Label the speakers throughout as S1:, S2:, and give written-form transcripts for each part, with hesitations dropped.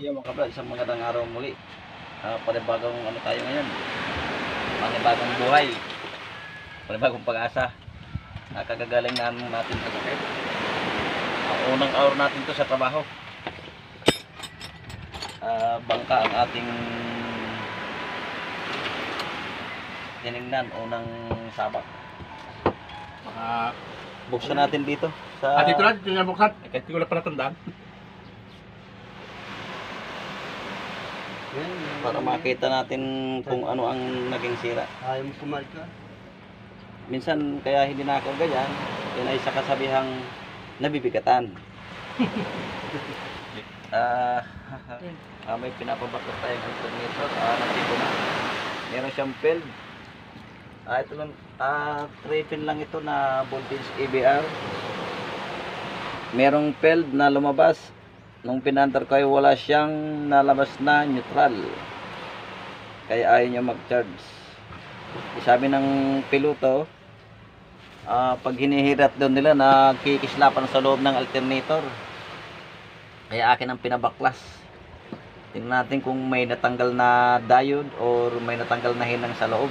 S1: Yung mga kabrad, isang magandang araw muli. Panibagong ano tayo ngayon. Panibagong buhay. Panibagong pag-asa. Kagagaling natin sa sakit. Ang unang hour natin to sa trabaho. Bangka ang ating tinignan unang sabak. Buksan natin dito.
S2: Dito na, dito na buksan. Kahit hindi ko na pala tandaan.
S1: Para makita natin kung ano ang naging sira.
S3: Ayaw mo kumalit ka.
S1: Minsan kaya hindi na ako ganyan, yun ay sa kasabihang nabibigatan. May pinapabakot tayong alternator. Nandito na. Meron siyang field. Ito lang, 3 pin lang ito na voltage EBR. Merong field na lumabas. Nung pinandar ko ay wala siyang nalabas na neutral. Kaya ayaw niya mag-charge. Sabi ng piloto, pag hinihirat doon nila, nakikislapan sa loob ng alternator. Kaya akin ang pinabaklas. Tingnan natin kung may natanggal na diode or may natanggal na hinang sa loob.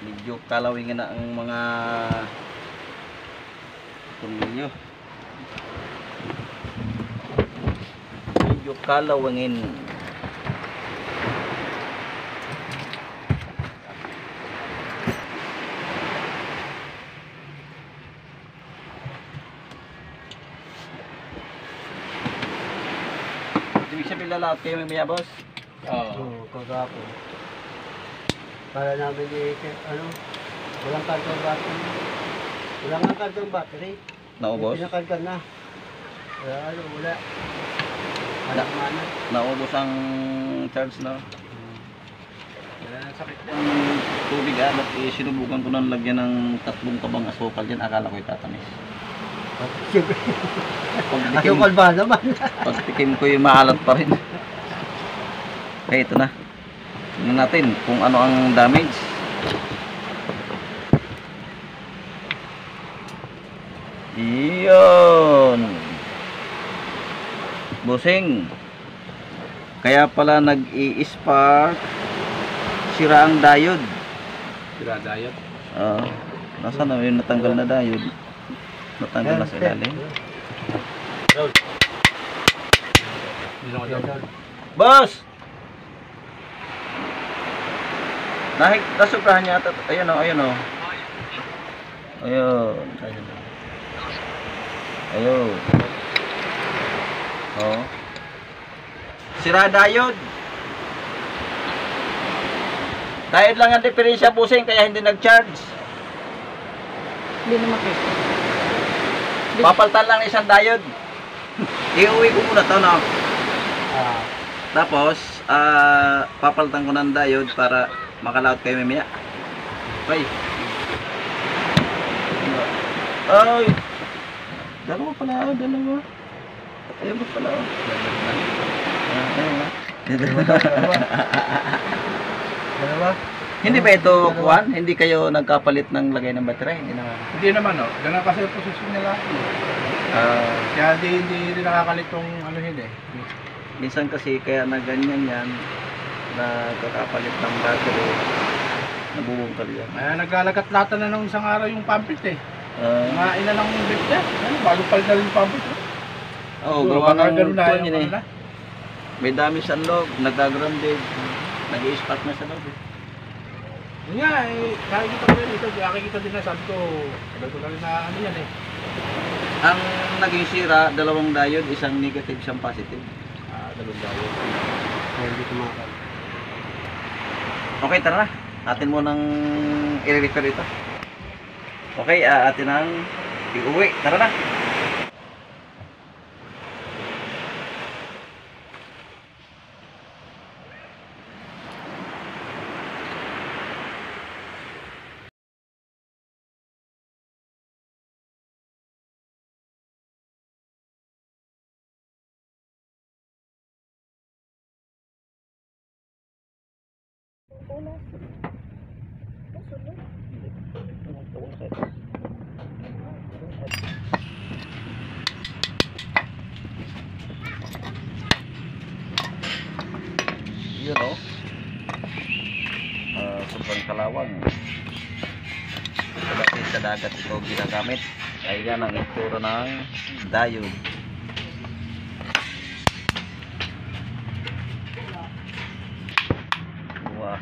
S1: Medyo kalawin na ang mga tornilyo. Medyo kalawangin. Ibig sabihin lalaot kayo mamaya, boss?
S3: Oo, kagapon. Para namin walang kartong battery. Wala nga kartong battery.
S1: Naubos?
S3: Pinakarga na. Wala. Walang mana.
S1: Naubos ang charge na.
S3: Wala na sakit na.
S1: Ang tubig at sinubukan ko nang lagyan ng 3 kabang asukal dyan. Akala ko'y tatamis.
S3: Siyempre. Asukal ba naman?
S1: Pagtikim ko yung maalat pa rin. Okay, ito na. Tingnan natin kung ano ang damage. Iyon. Busing. Kaya pala nag-i-spark. Sira ang diode.
S2: Sira diode.
S1: Nasaan na yung natanggal na diode? Natanggal na sa ilalim. Boss! Nasubrahan niya ata. Ayun o, ayun o. Ayun. Ayun. Oh. Sira diode. Diode lang ang diferensya, busing, kaya hindi nag-charge.
S4: Hindi naman kayo.
S1: Papaltan lang isang diode. Iuwi ko muna to, no? Tapos, papaltan ko ng diode para makalaot kayo mamaya. Okay. Ay! Dalawa pala, dalawa. Ayun ba pala?
S3: Dalawa?
S1: Hindi ba ito, Juan? Hindi kayo nagkapalit ng lagay ng baterya? Hindi naman.
S2: Hindi naman, no? Ganun kasi yung posisyon nila. Kaya hindi nakakalit yung ano hindi.
S1: Minsan kasi kaya na ganyan yan, nagkakapalit ng battery, nabubungkal yan.
S2: Naglalagatlatan na nung isang araw yung pampit eh. Mga ilan lang yung bit niya. Bago palit na rin yung pampit.
S1: Gawa ng
S2: ganun na
S1: tuwan yun eh. May dami sa loob, nagka-grounded, nag-i-spark na sa loob eh.
S2: Yun nga eh, nakikita ko rin ito. Nakikita din na sabi ko, sabi ko na rin na ano yan eh.
S1: Ang naging sira, 2 diode, isang negative, isang positive.
S2: Dalawang diode.
S3: Hindi kumakat.
S1: Okay, tara na. Atin mo nang i-repair ito. Okay, atin ang iuwi. Tara na. Yun o. Sobrang kalawang. Dati sa dagat ito ginagamit. Ayan ang itsura ng diode. Wow.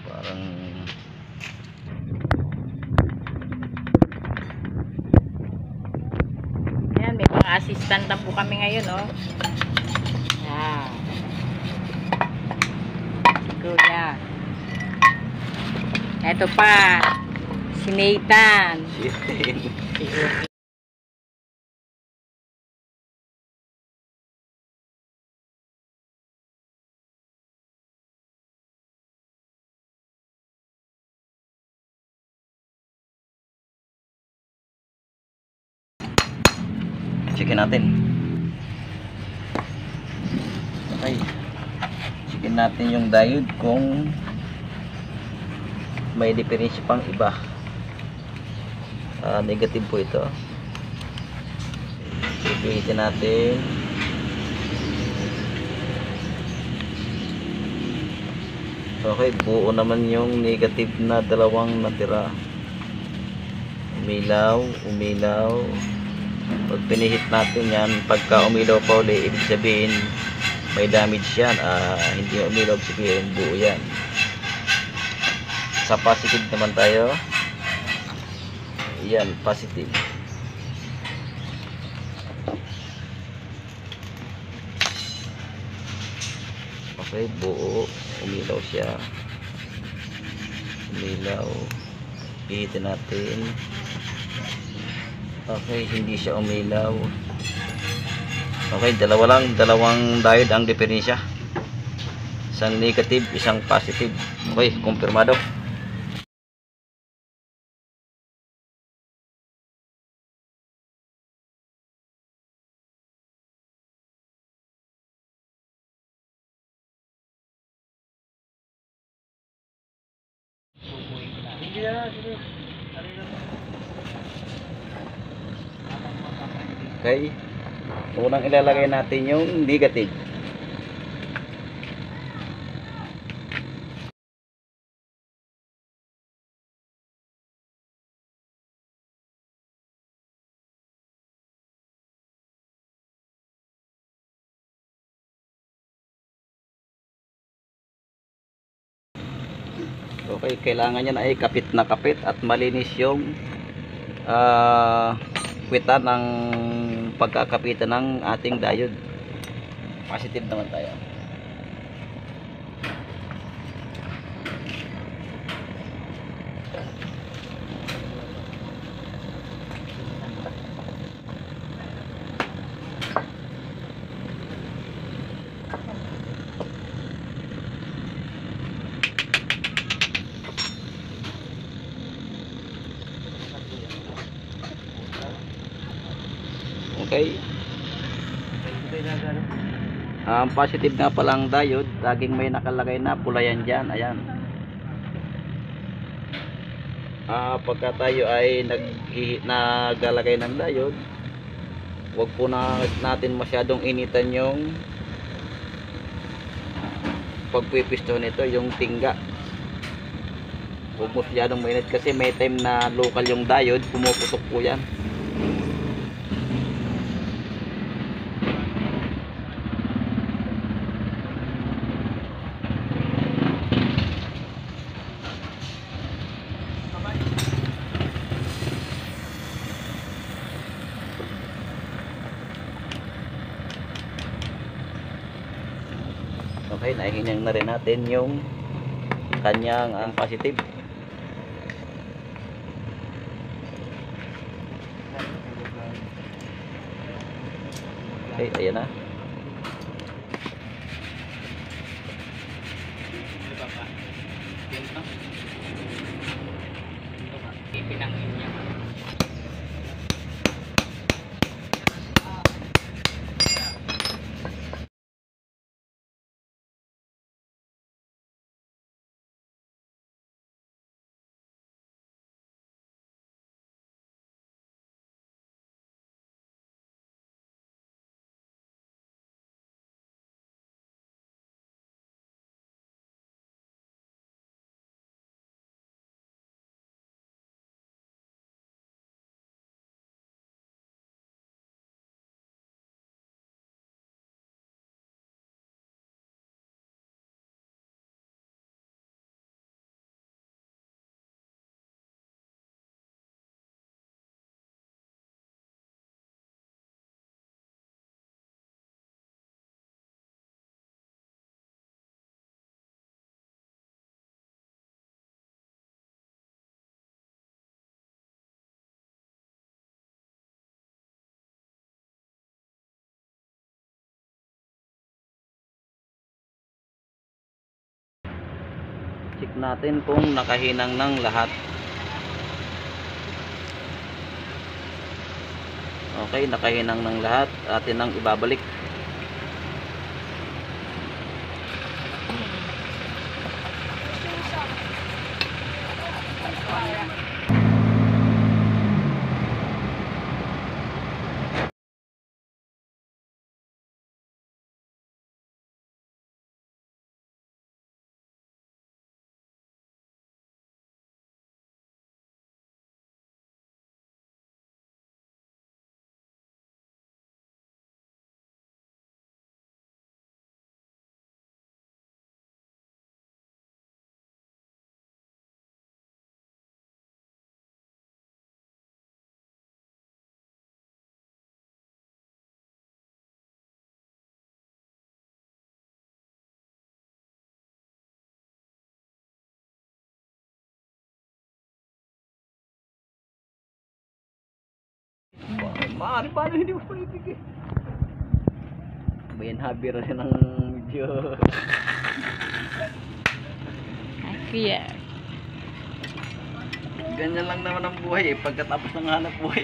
S1: Parang
S4: Ayan, may mga assistant na po kami ngayon, oh. Ayan. Si Kuya. Ito pa. Si Nathan.
S1: shifting.
S4: Si Uki.
S1: Checkin natin. Okay. Checkin natin yung diode kung may diferensya pang iba. Negative po ito. Ipihitin natin. Okay, buo naman yung negative na dalawang natira. Umilaw, umilaw. Pag pinihit natin yan, pagka umilaw pa uli, ibig sabihin may damage yan. Hindi umilaw, sabihin buo yan. Sa positive naman tayo. Yan, positive. Okay, buo. Umilaw siya. Umilaw. Pihitin natin. Okay, hindi siya umilaw. Okay, dalawang diode ang diferensya. Isang negative, isang positive. Okay, kumpirmado. Okay. Unang ilalagay natin yung negative. Okay, kailangan yan ay kapit na kapit at malinis yung kwitan ng pagkakapitan ng ating diode. Positive naman tayo. Okay. Ang positive nga palang diode, laging may nakalagay na pula yan dyan. Ayan. Pagka tayo ay naglalagay ng diode, wag po natin masyadong initan yung pagpipisto nito, yung tingga. Huwag masyadong mainit kasi may time na local yung diode, pumuputok po yan. Okay, nahihinang na rin natin yung kanyang positive. Okay, ayan na. check natin kung nakahinang ng lahat. Okay, nakahinang ng lahat. Atin nang ibabalik. Paano hindi mo ibigay? Bayan habi rin ng video.
S4: Kuya.
S1: Ganyan lang naman ang buhay eh. Pagkatapos ng hanap buhay.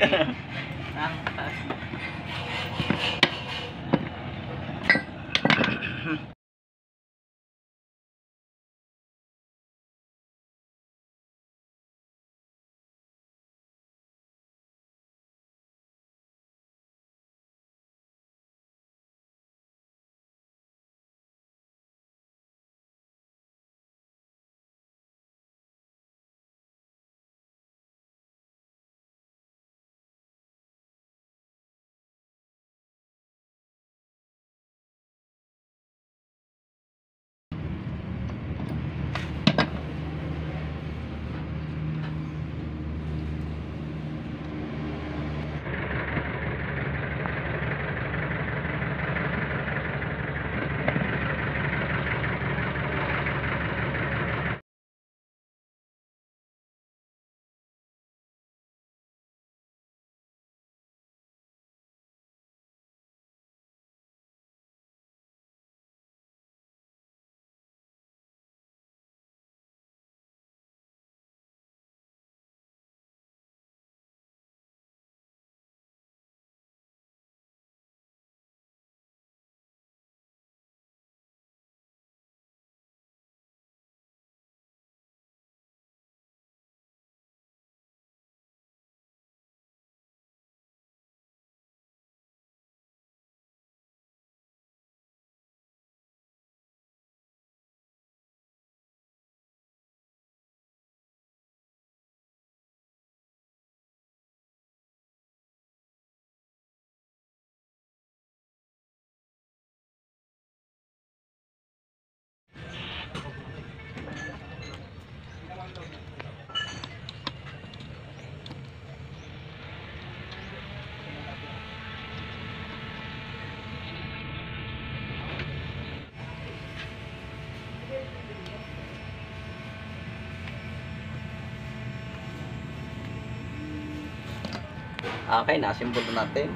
S1: Okay, nasimbol na natin.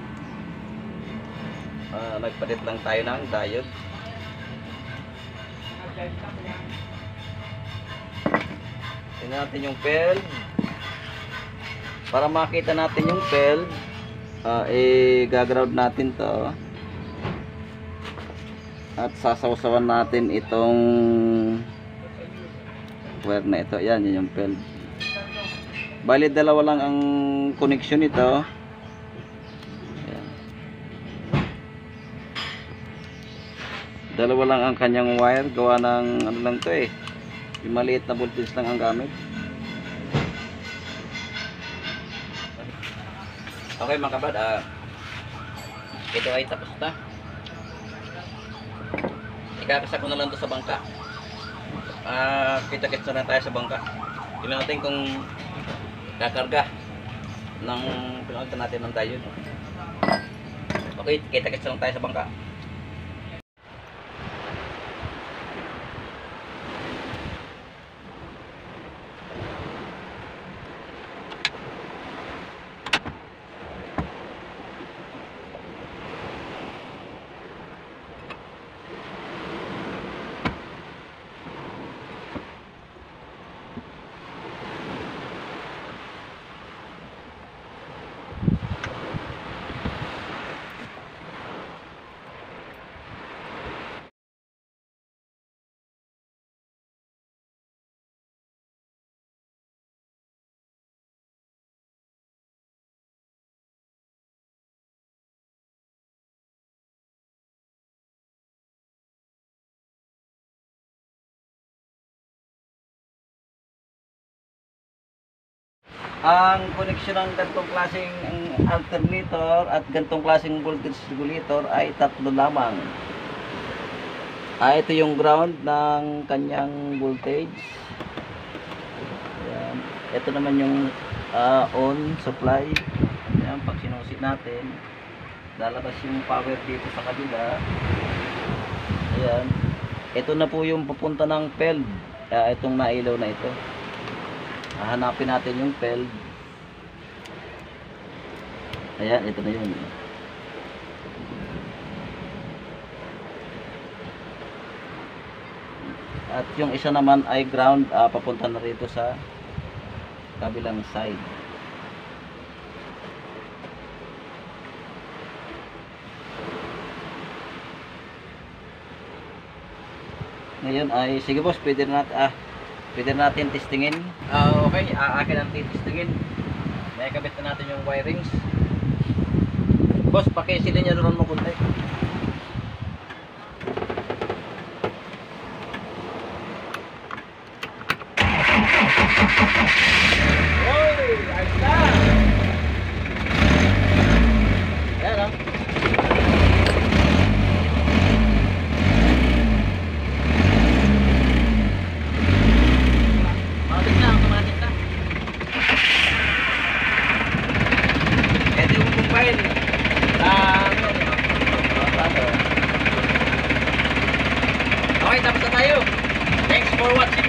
S1: Nagpalit lang tayo ng diode. Tingnan natin yung field. Para makita natin yung field, i-ground natin to. At sasawsawan natin itong wire na ito. Yan, yun yung field. Bali, dalawa lang ang connection nito. Dalawa lang ang kanyang wire, gawa ng ano lang to eh, yung maliit na voltage lang ang gamit. Okay mga kabad, ito ay tapos na. Ikakasa ko na lang to sa bangka. Kita-kits na tayo sa bangka. Tingnan natin kung kakarga ng pinagtan natin ng diode. Okay, kita-kits lang tayo sa bangka. ang koneksyon ng gantong klaseng alternator at gantong klaseng voltage regulator ay tatlo lamang. Ito yung ground ng kanyang voltage. Ayan. Ito naman yung on supply. Ayan, pag sinusit natin, lalabas yung power dito sa kabila. Ayan. Ito na po yung papunta ng PELD. Itong nailaw na ito. Hahanapin natin yung PELD. Ayan, ito na yun. At yung isa naman ay ground, papunta na rito sa kabilang side. Ngayon ay, sige boss, pwede natin testingin. Okay, akin ang titestingin. May kabit na natin yung wirings. Boss, pakisilin niya doon mo kunti.
S2: Oy! Ayos na!
S1: Ayan o. Automatic na, automatic na. Ito yung combine. Okay, tapos na tayo. Thanks for watching.